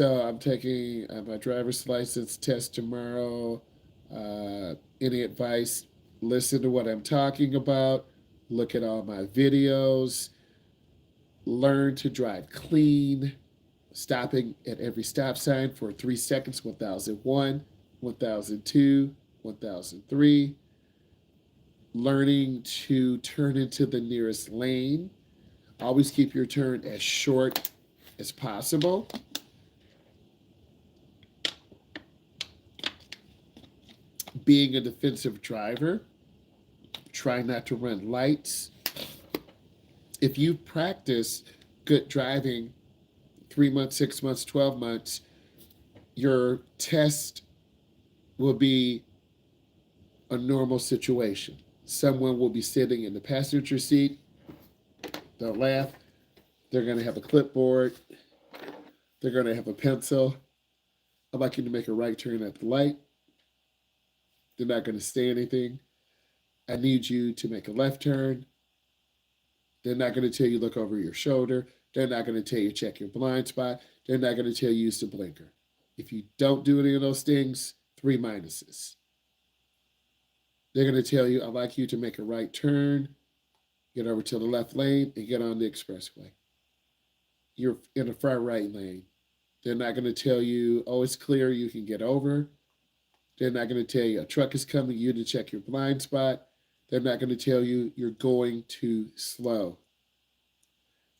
So I'm taking my driver's license test tomorrow. Any advice? Listen to what I'm talking about. Look at all my videos. Learn to drive clean. Stopping at every stop sign for 3 seconds, 1001, 1002, 1003. Learning to turn into the nearest lane. Always keep your turn as short as possible. Being a defensive driver, try not to run lights. If you practice good driving 3 months, 6 months, 12 months, your test will be a normal situation. Someone will be sitting in the passenger seat. They'll laugh. They're going to have a clipboard. They're going to have a pencil. I'd like you to make a right turn at the light. They're not going to say anything. I need you to make a left turn. They're not going to tell you look over your shoulder. They're not going to tell you check your blind spot. They're not going to tell you use the blinker. If you don't do any of those things, 3 minuses. They're going to tell you, I'd like you to make a right turn, get over to the left lane, and get on the expressway. You're in a far right lane. They're not going to tell you, oh, it's clear, you can get over. They're not going to tell you a truck is coming, you to check your blind spot. They're not going to tell you you're going too slow.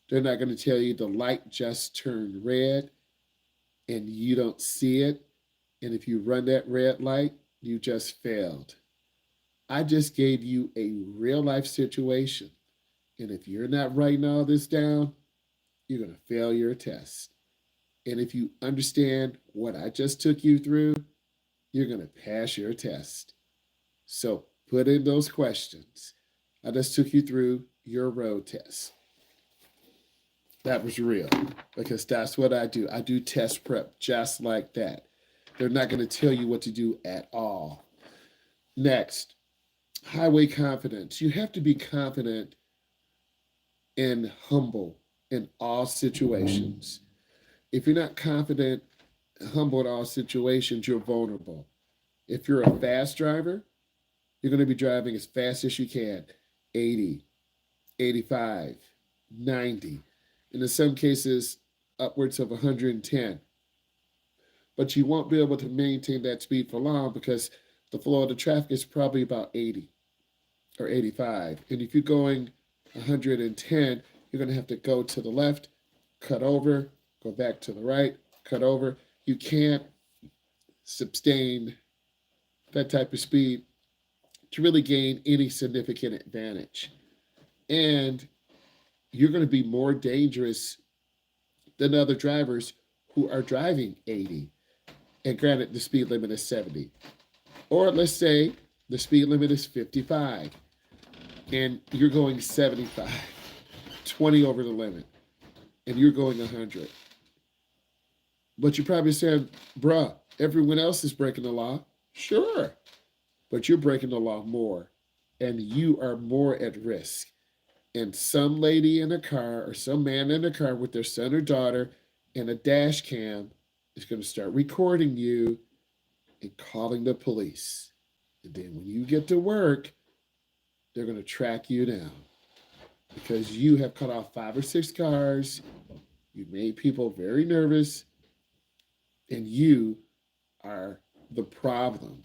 They're not going to tell you the light just turned red and you don't see it. And if you run that red light, you just failed. I just gave you a real life situation. And if you're not writing all this down, you're going to fail your test. And if you understand what I just took you through, you're going to pass your test. So put in those questions. I just took you through your road test. That was real because that's what I do. I do test prep just like that. They're not going to tell you what to do at all. Next, highway confidence. You have to be confident and humble in all situations. If you're not confident, humble in all situations, you're vulnerable. If you're a fast driver, you're going to be driving as fast as you can, 80, 85, 90, and in some cases, upwards of 110. But you won't be able to maintain that speed for long because the flow of the traffic is probably about 80 or 85. And if you're going 110, you're going to have to go to the left, cut over, go back to the right, cut over. You can't sustain that type of speed to really gain any significant advantage. And you're going to be more dangerous than other drivers who are driving 80. And granted, the speed limit is 70. Or let's say the speed limit is 55 and you're going 75, 20 over the limit, and you're going 100. But you're probably saying, bruh, everyone else is breaking the law. Sure, but you're breaking the law more, and you are more at risk. And some lady in a car or some man in a car with their son or daughter and a dash cam is going to start recording you and calling the police. And then when you get to work, they're going to track you down because you have cut off 5 or 6 cars. You made people very nervous, and you are the problem.